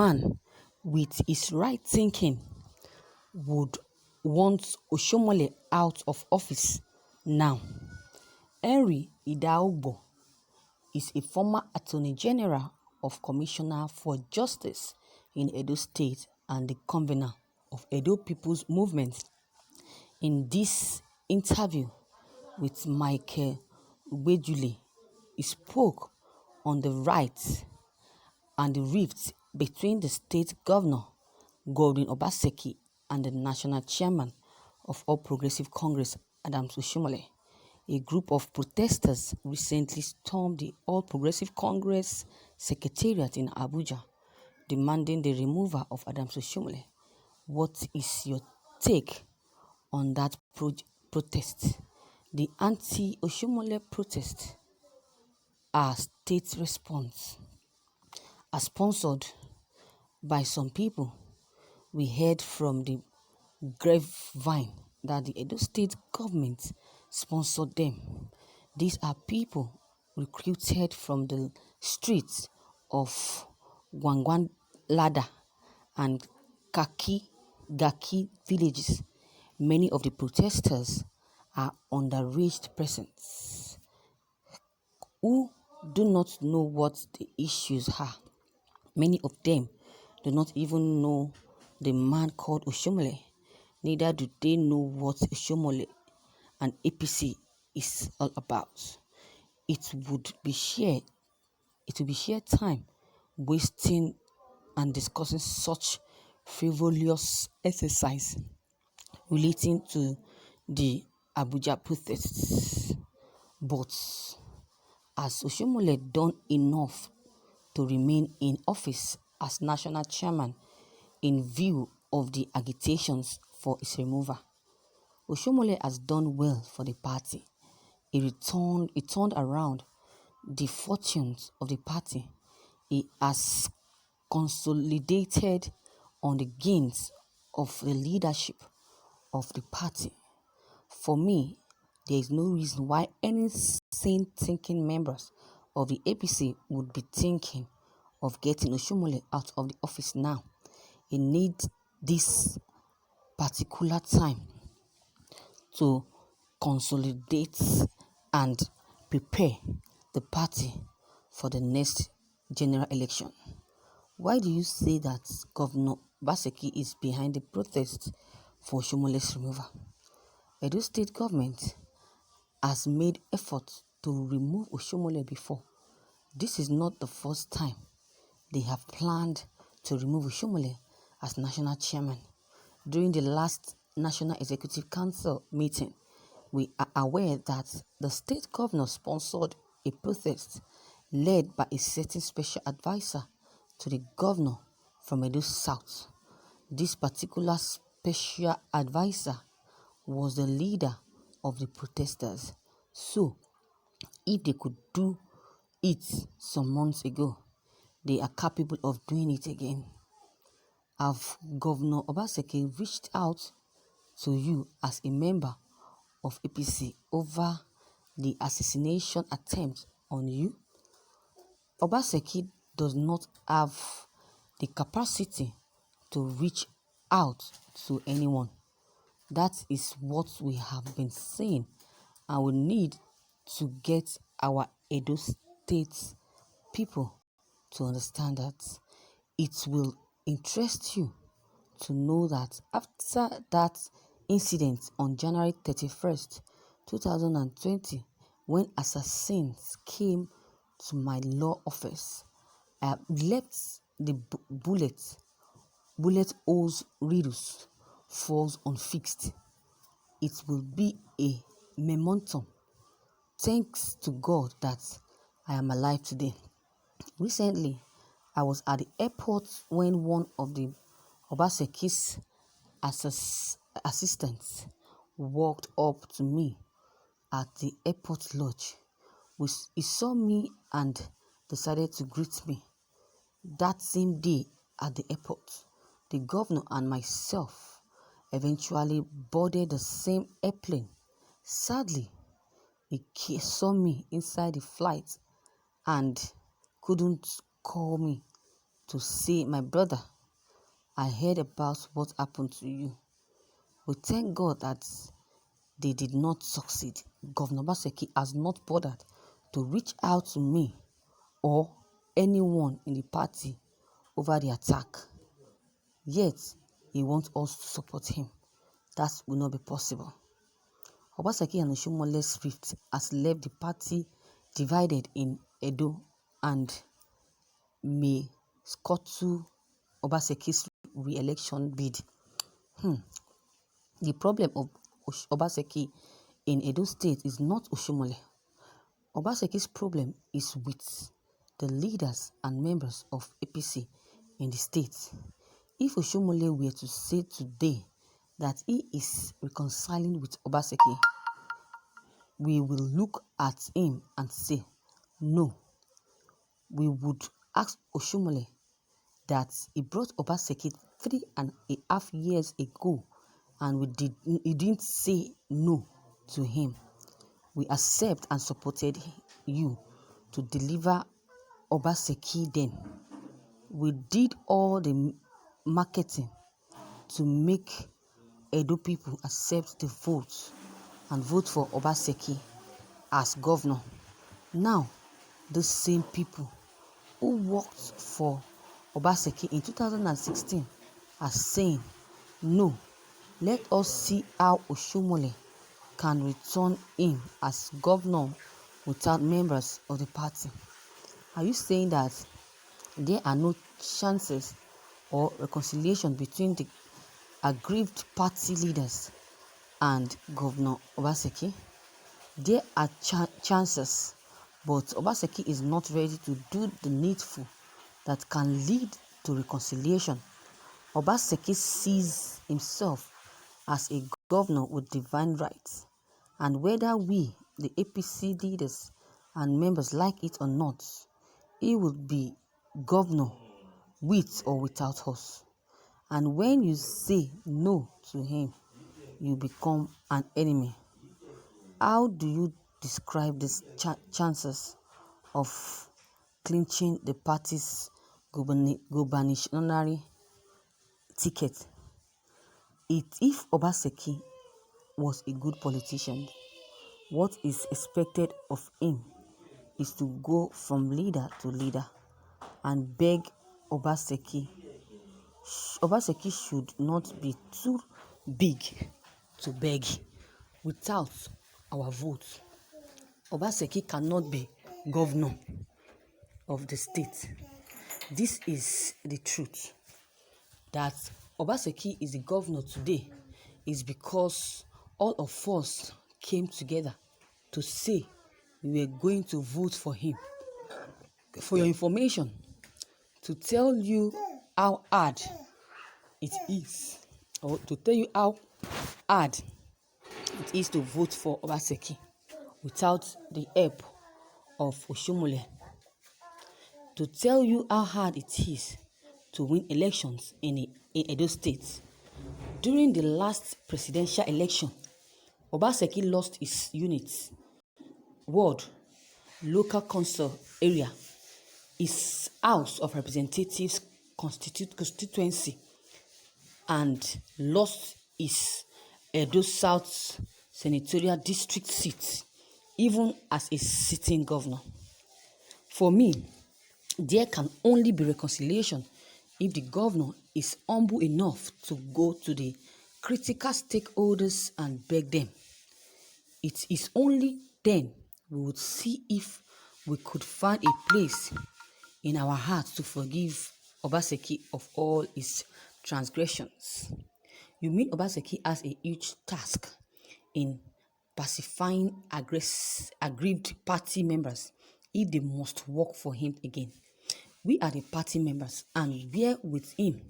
man with his right thinking would want Oshiomole out of office now. Henry IDAHODGO is a former Attorney General of Commissioner for Justice in Edo State and the convener of Edo People's Movement. In this interview with Michael Ubejule, he spoke on the rights and the rift between the state governor, Godwin Obaseki, and the national chairman of All Progressive Congress, Adams Oshiomole. A group of protesters recently stormed the All Progressive Congress Secretariat in Abuja, demanding the removal of Adams Oshiomole. What is your take on that protest? The anti-Oshiomole protest, our state response, are sponsored by some people. We heard from the grapevine that the Edo State government sponsored them. These are people recruited from the streets of Gwangwan Lada and Gaki villages. Many of the protesters are underaged persons who do not know what the issues are. Many of them do not even know the man called Oshiomole. Neither do they know what Oshiomole and APC is all about. It will be sheer time wasting and discussing such frivolous exercise relating to the Abuja protests. But has Oshiomole done enough to remain in office as national chairman in view of the agitations for his removal? Oshiomole has done well for the party. He turned around the fortunes of the party. He has consolidated on the gains of the leadership of the party. For me, there is no reason why any sane thinking members of the APC would be thinking of getting Oshiomole out of the office now. He needs this particular time to consolidate and prepare the party for the next general election. Why do you say that Governor Obaseki is behind the protest for Oshiomole's removal? Edo State government has made efforts to remove Oshiomole before. This is not the first time they have planned to remove Oshiomole as national chairman. During the last National Executive Council meeting, we are aware that the state governor sponsored a protest led by a certain special advisor to the governor from Edo South. This particular special advisor was the leader of the protesters. So, if they could do it some months ago, they are capable of doing it again. Have Governor Obaseki reached out to you as a member of APC over the assassination attempt on you? Obaseki does not have the capacity to reach out to anyone. That is what we have been saying, and we need to get our Edo State people to understand that. It will interest you to know that after that incident on January 31st, 2020, when assassins came to my law office, I left the bullet holes riddles falls unfixed. It will be a momentum. Thanks to God that I am alive today. Recently, I was at the airport when one of the Obaseki's assistants walked up to me at the airport lodge. He saw me and decided to greet me. That same day at the airport, the governor and myself eventually boarded the same airplane. Sadly, he saw me inside the flight and couldn't call me to say, my brother, I heard about what happened to you. We thank God that they did not succeed. Governor Obaseki has not bothered to reach out to me or anyone in the party over the attack. Yet, he wants us to support him. That will not be possible. Obaseki and Oshiomole's rift has left the party divided in Edo and may scuttle Obaseki's re-election bid. The problem of Obaseki in Edo State is not Oshiomole. Obaseki's problem is with the leaders and members of APC in the state. If Oshiomole were to say today that he is reconciling with Obaseki, we will look at him and say, no. We would ask Oshiomole that he brought Obaseki 3.5 years ago and he didn't say no to him. We accept and supported you to deliver Obaseki then. We did all the marketing to make Edo people accept the vote and vote for Obaseki as governor. Now, the same people who worked for Obaseki in 2016 are saying, no, let us see how Oshiomole can return him as governor without members of the party. Are you saying that there are no chances or reconciliation between the aggrieved party leaders and Governor Obaseki? There are chances, but Obaseki is not ready to do the needful that can lead to reconciliation. Obaseki sees himself as a governor with divine rights, and whether we, the APC leaders and members, like it or not, he will be governor with or without us. And when you say no to him, you become an enemy. How do you describe these chances of clinching the party's gubernatorial ticket? If Obaseki was a good politician, what is expected of him is to go from leader to leader and beg Obaseki. Obaseki should not be too big to beg. Without our vote, Obaseki cannot be governor of the state. This is the truth. That Obaseki is the governor today is because all of us came together to say we were going to vote for him. For your information, to tell you how hard it is, or to tell you how hard it is to vote for Obaseki without the help of Oshiomole. To tell you how hard it is to win elections in Edo State. During the last presidential election, Obaseki lost his units, ward, local council area, his House of Representatives constituency, and lost his Edo South senatorial district seat, even as a sitting governor. For me, there can only be reconciliation if the governor is humble enough to go to the critical stakeholders and beg them. It is only then we would see if we could find a place in our hearts to forgive Obaseki of all his transgressions. You mean Obaseki has a huge task in pacifying aggrieved party members if they must work for him again. We are the party members and we are with him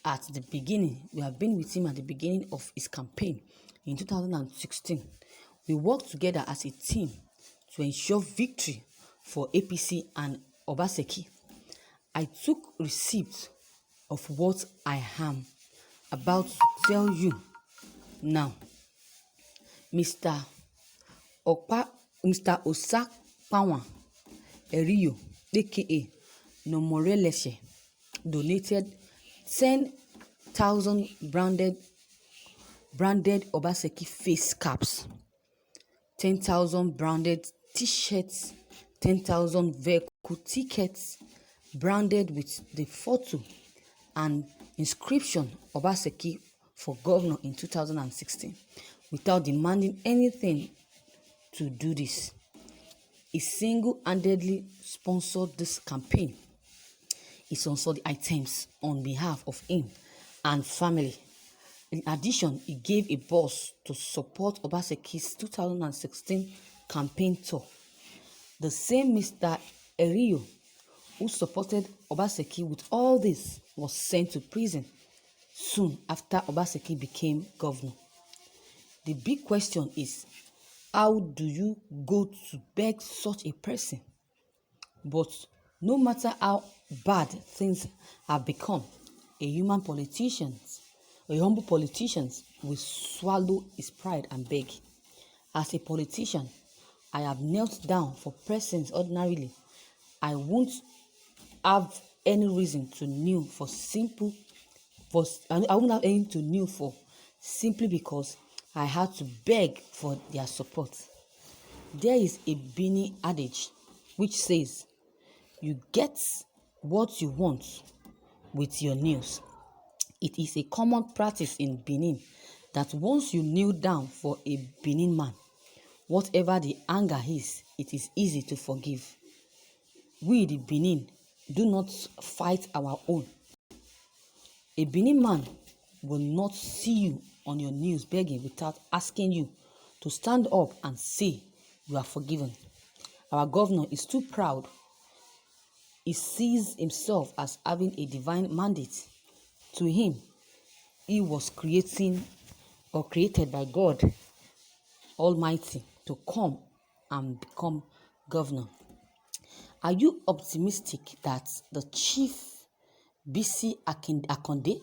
at the beginning. We have been with him at the beginning of his campaign in 2016. We worked together as a team to ensure victory for APC and Obaseki. I took receipt of what I am about to tell you now. Mr. Osakpawan Eriyo, aka Nomorelese, donated 10,000 branded Obaseki face caps, 10,000 branded t-shirts, 10,000 vehicle tickets branded with the photo and inscription Obaseki for governor in 2016 without demanding anything to do this. He single-handedly sponsored this campaign. He sponsored the items on behalf of him and family. In addition, he gave a bus to support Obaseki's 2016 campaign tour. The same Mr. Erio, who supported Obaseki with all this, was sent to prison soon after Obaseki became governor. The big question is, how do you go to beg such a person? But no matter how bad things have become, a humble politician will swallow his pride and beg. As a politician, I have knelt down for persons ordinarily. I won't have any reason to kneel for simply because I had to beg for their support. There is a Bini adage which says, you get what you want with your knees. It is a common practice in Benin that once you kneel down for a Benin man, whatever the anger is, it is easy to forgive. We, the Benin, do not fight our own. A Benin man will not see you on your knees begging without asking you to stand up and say you are forgiven. Our governor is too proud. He sees himself as having a divine mandate. To him, he was created by God Almighty to come and become governor. Are you optimistic that the Chief BC Akonde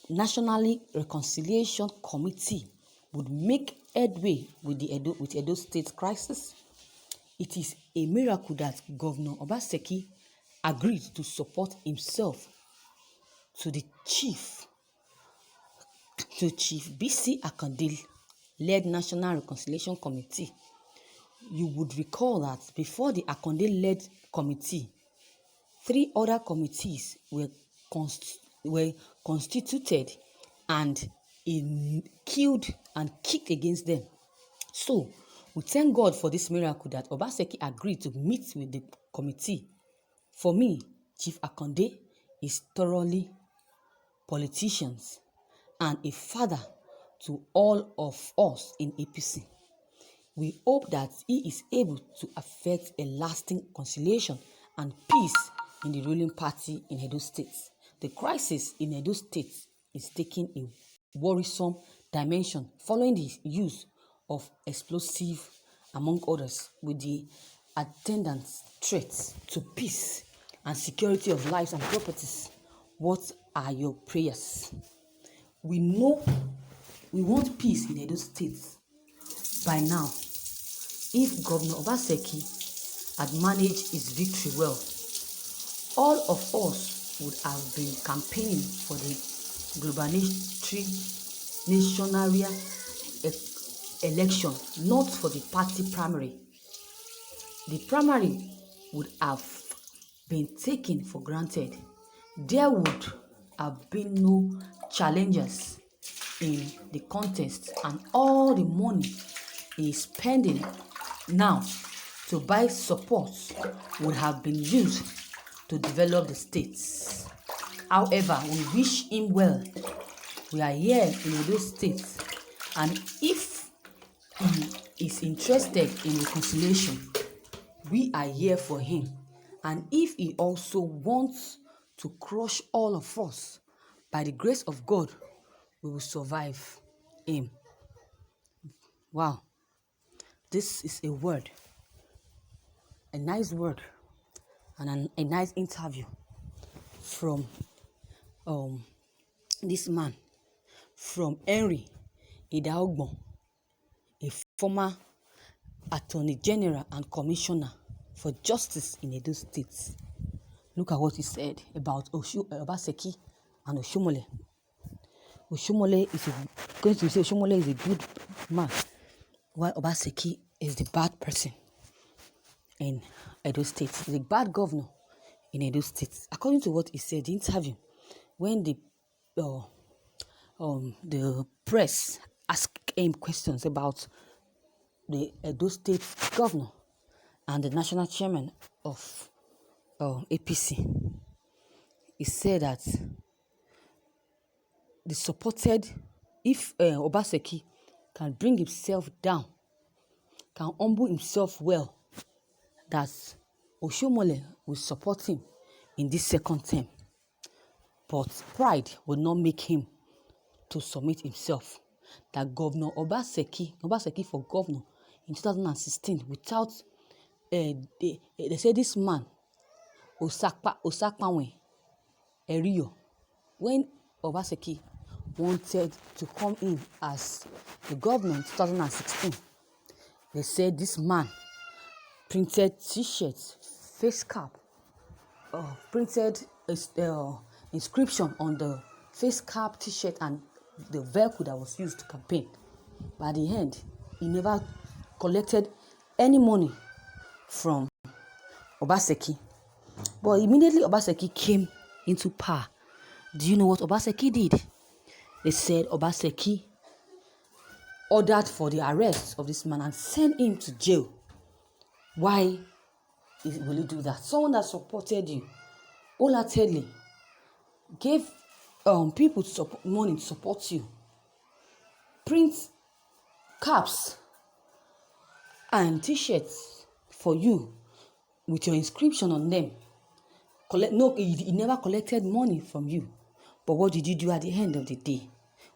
National Reconciliation Committee would make headway with Edo State crisis? It is a miracle that Governor Obaseki agreed to support himself to Chief BC Akonde led National Reconciliation Committee. You would recall that before the Akonde led committee, 3 other committees were constituted and he killed and kicked against them. So we thank God for this miracle that Obaseki agreed to meet with the committee. For me, Chief Akonde is thoroughly politicians and a father to all of us in APC. We hope that he is able to effect a lasting conciliation and peace in the ruling party in Edo State. The crisis in Edo State is taking a worrisome dimension following the use of explosive, among others, with the attendant threats to peace and security of lives and properties. What are your prayers? We know we want peace in Edo State by now. If Governor Obaseki had managed his victory well, all of us would have been campaigning for the gubernatorial election, not for the party primary. The primary would have been taken for granted. There would have been no challengers in the contest, and all the money he is spending now to buy support would have been used to develop the states. However, we wish him well. We are here in Edo State, and if he is interested in reconciliation, we are here for him. And if he also wants to crush all of us, by the grace of God, we will survive him. Wow. This is a word, a nice word, and a nice interview from this man, from Henry IDAHODGO, a former Attorney General and Commissioner for Justice in Edo State. Look at what he said about Obaseki and Oshiomole. Oshiomole is going to say Oshiomole is a good man, while Obaseki is the bad person in Edo State. He's a bad governor in Edo State. According to what he said, the interview, when the press asked him questions about the Edo State governor and the national chairman of APC, he said that they supported, if Obaseki can bring himself down, can humble himself well, that Oshiomole will support him in this second term. But pride will not make him to submit himself. That Governor Obaseki for governor in 2016, without, they say this man, Osakpanwe Erio, when Obaseki wanted to come in as the governor in 2016, they said this man printed t-shirts, face cap, printed inscription on the face cap, t-shirt, and the vehicle that was used to campaign. By the end, he never collected any money from Obaseki. But immediately Obaseki came into power, do you know what Obaseki did? They said Obaseki ordered for the arrest of this man and sent him to jail. Why will he do that? Someone that supported you wholeheartedly, gave people money to support you, print caps and t-shirts for you with your inscription on them. He never collected money from you. But what did you do at the end of the day?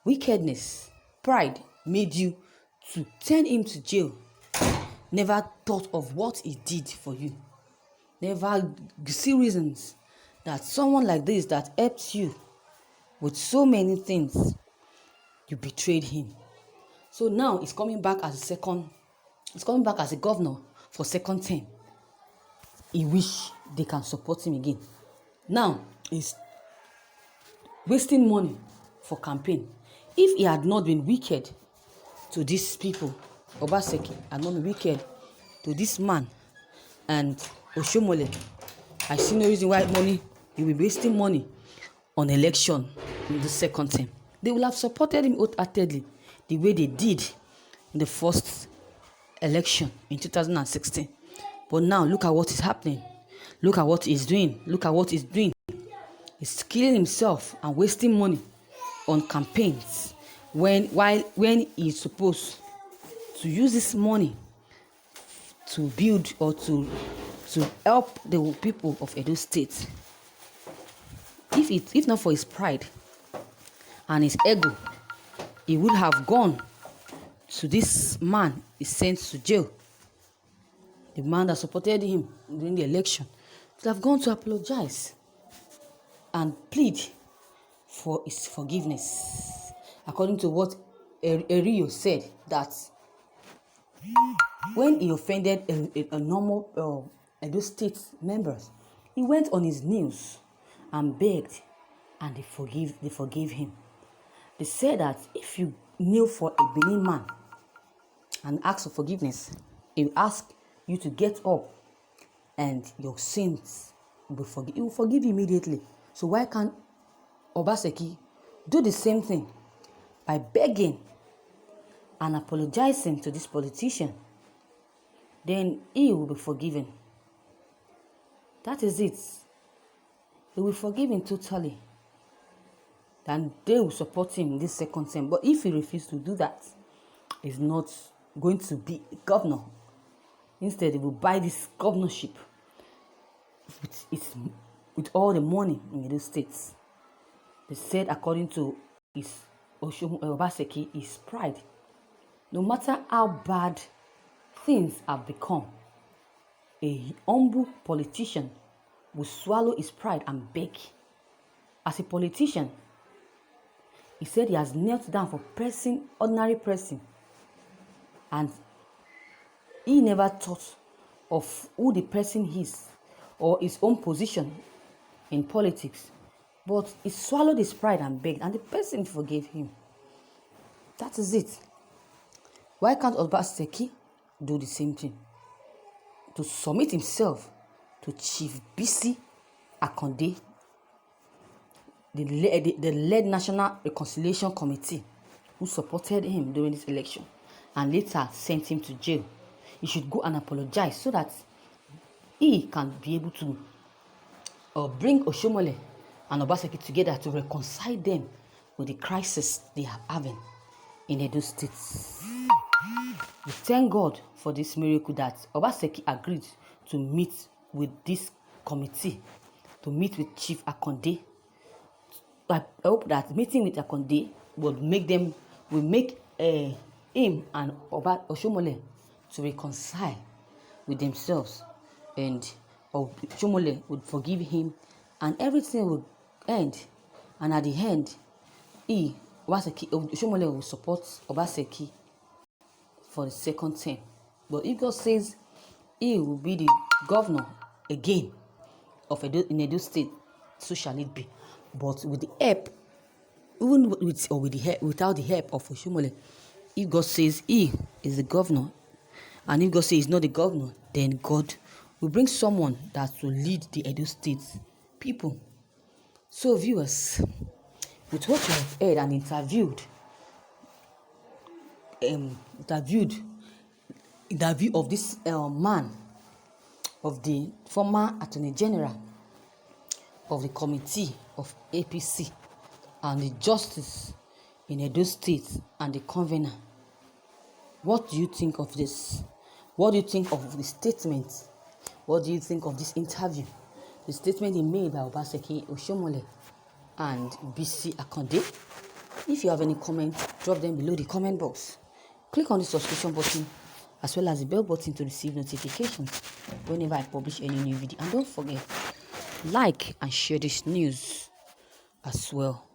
Wickedness, pride made you to send him to jail. Never thought of what he did for you. Never see reasons that someone like this that helped you with so many things, you betrayed him. So now he's coming back as a governor for second term. He wish they can support him again. Now he's wasting money for campaign. If he had not been wicked to these people, Obaseki had not been wicked to this man and Oshiomole, I see no reason why he will be wasting money on election in the second term. They will have supported him wholeheartedly the way they did in the first election in 2016. But now look at what is happening. Look at what he's doing. Look at what he's doing. He's killing himself and wasting money on campaigns when he's supposed to use this money to build or to help the people of Edo State. If not for his pride and his ego, he would have gone to this man he sent to jail. The man that supported him during the election would have gone to apologize and plead for his forgiveness. According to what Erio said, that when he offended a normal Edo State members, he went on his knees and begged, and they forgave him. They said that if you kneel for a Benin man and ask for forgiveness, he will ask you to get up and your sins will be forgiven. He will forgive you immediately. So why can't Obaseki do the same thing by begging and apologizing to this politician? Then he will be forgiven. That is it. He will forgive him totally. And they will support him in this second term. But if he refuses to do that, he's not going to be a governor. Instead, he will buy this governorship with all the money in the states. They said, according to his Obaseki, his pride, no matter how bad things have become, a humble politician will swallow his pride and beg. As a politician, he said he has knelt down for ordinary person, and he never thought of who the person is or his own position in politics, but he swallowed his pride and begged, and the person forgave him. That is it. Why can't Obaseki do the same thing? To submit himself to Chief Bisi Akande, the led National Reconciliation Committee, who supported him during this election and later sent him to jail. He should go and apologize so that he can be able to bring Oshiomole and Obaseki together to reconcile them with the crisis they are having in Edo State. We thank God for this miracle that Obaseki agreed to meet with this committee, to meet with Chief Akande. I hope that meeting with Akande will make him and Oshiomole to reconcile with themselves, and Oshiomole would forgive him, and everything will end. And at the end, Oshiomole will support Obaseki for the second term. But if God says he will be the governor again of Edo State, so shall it be. But with the help, even without the help of Oshiomole, if God says he is the governor, and if God says he's not the governor, then God will bring someone that will lead the Edo State people. So viewers, with what you have heard and interview of this man, of the former Attorney General of the Committee of APC, and the Justice in Edo State, and the Convener, what do you think of this? What do you think of the statement? What do you think of this interview? The statement he made by Obaseki, Oshiomole, and Bisi Akande? If you have any comments, drop them below the comment box. Click on the subscription button as well as the bell button to receive notifications whenever I publish any new video. And don't forget, like and share this news as well.